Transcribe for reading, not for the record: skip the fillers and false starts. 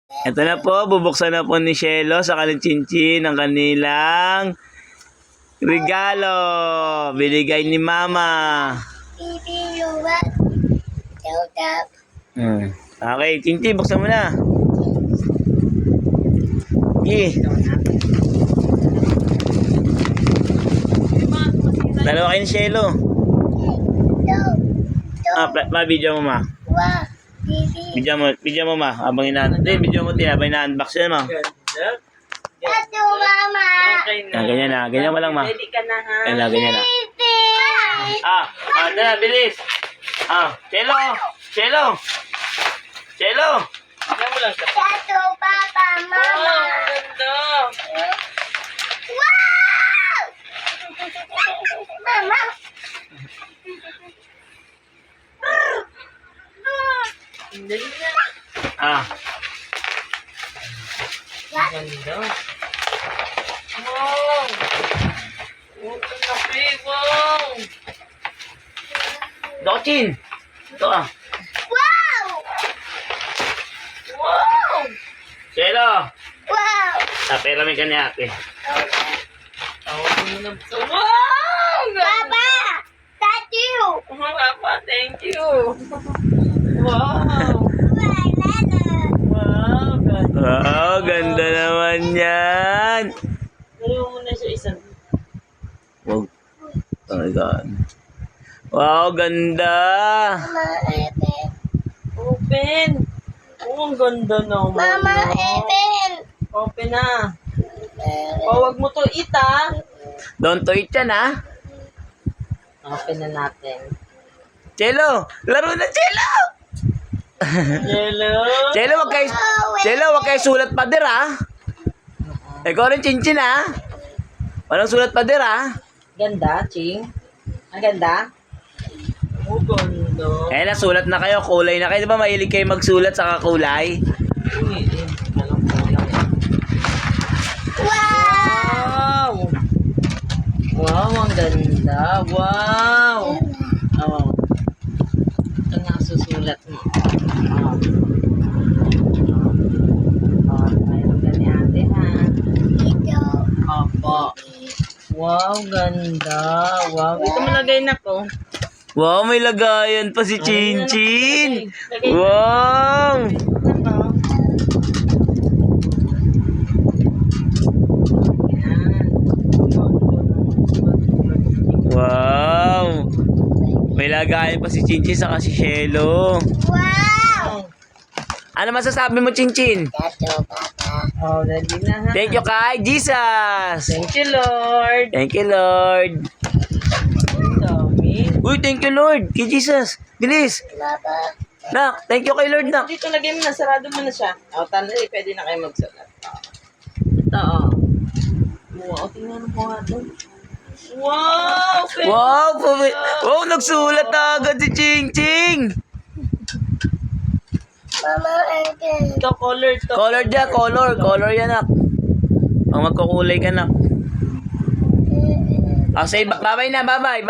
Ito na po, bubuksan na po ni Shelo sa kanilang chinchin ang kanilang regalo. Binigay ni Mama. Okay, chinchin, buksan mo na. Dalawa kayo ni Shelo. Video mo, Ma. Video mo, Ma. Habang video mo, habang ina-unbox yan, Ma. Tato, Mama. Ganyan na. Ganyan mo lang, Ma. Ready ka na, ha? Ganyan na. Ito na, bilis. Shelo. Tignan mo lang siya. Tato, Papa, Mama. Wow, ang ganda. Wow! Mama. Hindi na. Ang ganda. Wow! Ang laki, wow! Dochin. Ito, Wow! Wow! Shelo. Wow! Pera may kanya ate. Tawag mo na. Wow! Papa! Tattoo! Papa, thank you. Wow! Wow, ganda. Wow, ganda naman yan. Gawin mo na siya isang. Wow. Oh my God. Wow, ganda. Mama, Evan. Open. Oh, ang ganda naman. Mama, Evan. Open na. Oh, wag mo to eat, ha? Don't to eat yan, ha? Open na natin. Shelo, laro na, Shelo. Hello. Shelo, wag kayo sulat pader, ha? Ikaw rin chinchin, ha? Walang sulat pader, ha? Ganda, Ching. Ang ganda. Oh, ganda. Eh, nasulat na kayo, kulay na kayo. Di ba mahilig kayo magsulat sa kulay? Wow! Wow, ang ganda. Wow! Oh. Ito nga susulat mo. Ayun ka ni ate, ha? Ito. Opo. Wow, ganda. Wow. Ito malagay na ko. Wow, may lagayan pa si Chinchin. Lagay na. Wow! Wow! May lagayan pa si Chinchin sa si Shelo. Wow! Ano masasabi mo, Chinchin? Tato, Papa. Oh, ready na, ha? Thank you kay Jesus. Thank you, Lord. Thank you, Lord. Ang dami. Uy, thank you, Lord. Kay Jesus. Bilis. Papa. Nak, thank you kay Lord, nak. Dito lagay mo na, sarado mo na siya. O, pwede na kayo magsulat. Ito, o. Wow, tingnan mo nga doon. Wow! Wow, nagsulat na agad si Ching. Mama, Evan. Ito, color to. Color dyan, color yan, nak. Ang magkukulay ka, nak. Say bye-bye na, bye-bye.